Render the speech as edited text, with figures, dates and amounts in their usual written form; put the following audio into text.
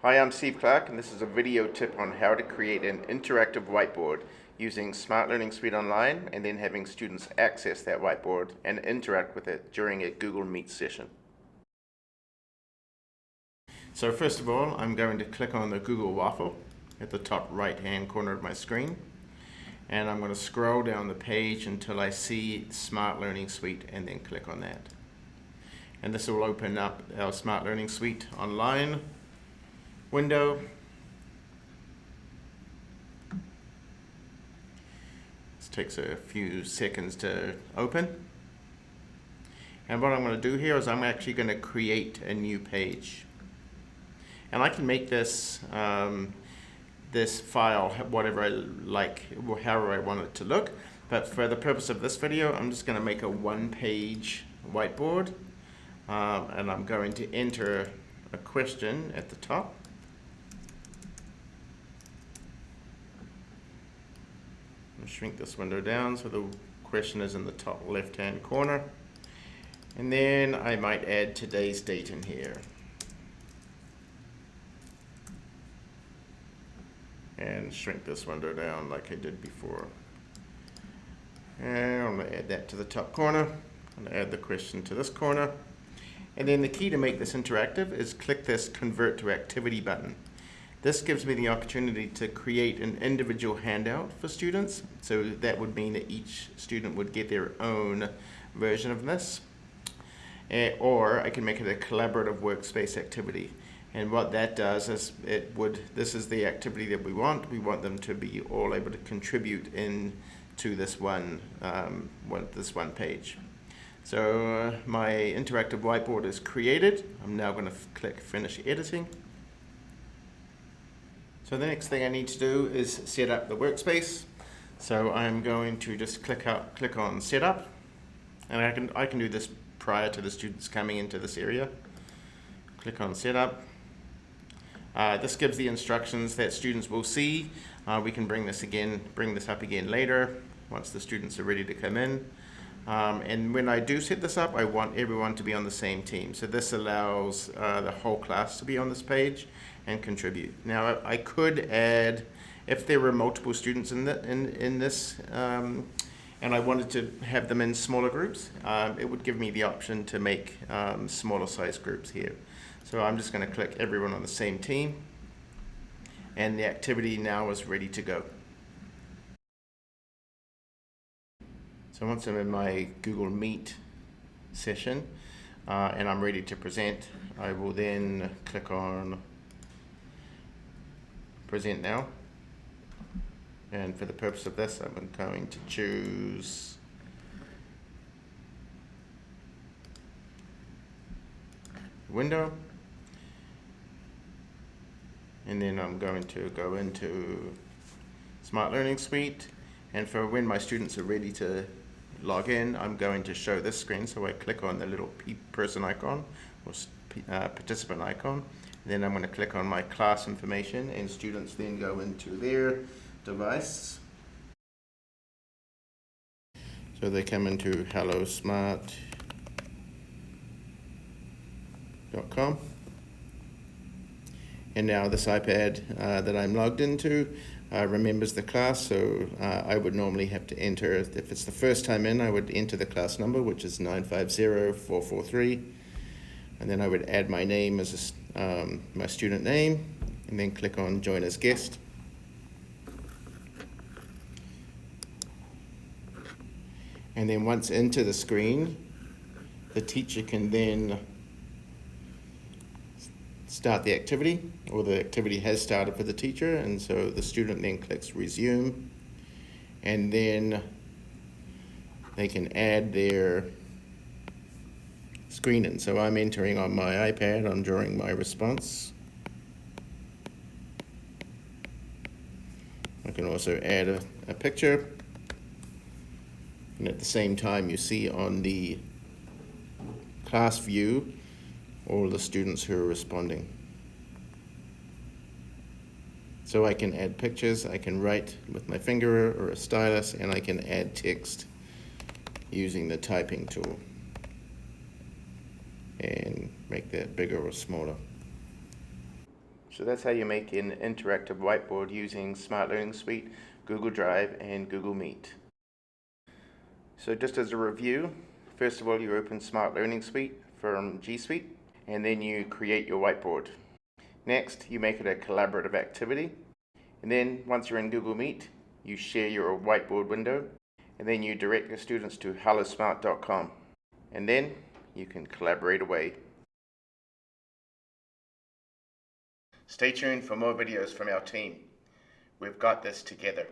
Hi, I'm Steve Clark, and this is a video tip on how to create an interactive whiteboard using Smart Learning Suite Online and then having students access that whiteboard and interact with it during a Google Meet session. So first of all, I'm going to click on the Google waffle at the top right hand corner of my screen, and I'm going to scroll down the page until I see Smart Learning Suite and then click on that. And this will open up our Smart Learning Suite Online window. This takes a few seconds to open. And what I'm going to do here is I'm actually going to create a new page. And I can make this this file whatever I like, however I want it to look. But for the purpose of this video, I'm just going to make a one-page whiteboard. And I'm going to enter a question at the top. I'll shrink this window down so the question is in the top left-hand corner. And then I might add today's date in here. And shrink this window down like I did before. And I'm going to add that to the top corner. I'm going to add the question to this corner. And then the key to make this interactive is click this Convert to Activity button. This gives me the opportunity to create an individual handout for students. So that would mean that each student would get their own version of this. Or I can make it a collaborative workspace activity. And what that does is this is the activity that we want. We want them to be all able to contribute into this one page. So my interactive whiteboard is created. I'm now going to click Finish Editing. So the next thing I need to do is set up the workspace. So I'm going to just click on Setup, and I can do this prior to the students coming into this area. Click on Setup. This gives the instructions that students will see. We can bring this up again later once the students are ready to come in. And when I do set this up, I want everyone to be on the same team. So this allows the whole class to be on this page and contribute. Now I could add, if there were multiple students in this, and I wanted to have them in smaller groups, it would give me the option to make smaller size groups here. So I'm just going to click everyone on the same team, and the activity now is ready to go. So once I'm in my Google Meet session and I'm ready to present, I will then click on Present Now. And for the purpose of this, I'm going to choose Window. And then I'm going to go into Smart Learning Suite. And for when my students are ready to log in, I'm going to show this screen. So I click on the little person icon or participant icon. Then I'm going to click on my class information, and students then go into their device. So they come into hellosmart.com. And now this iPad that I'm logged into remembers the class, so I would normally have to enter, if it's the first time in, I would enter the class number, which is 950443, and then I would add my name as my student name, and then click on Join as Guest. And then once into the screen, the teacher can then start the activity, or the activity has started for the teacher, and so the student then clicks Resume, and then they can add their screen in. So I'm entering on my iPad, I'm drawing my response. I can also add a picture, and at the same time you see on the class view all the students who are responding. So I can add pictures, I can write with my finger or a stylus, and I can add text using the typing tool and make that bigger or smaller. So that's how you make an interactive whiteboard using Smart Learning Suite, Google Drive, and Google Meet. So just as a review, first of all you open Smart Learning Suite from G Suite, and then you create your whiteboard. Next, you make it a collaborative activity, and then once you're in Google Meet, you share your whiteboard window, and then you direct your students to hellosmart.com, and then you can collaborate away. Stay tuned for more videos from our team. We've got this together.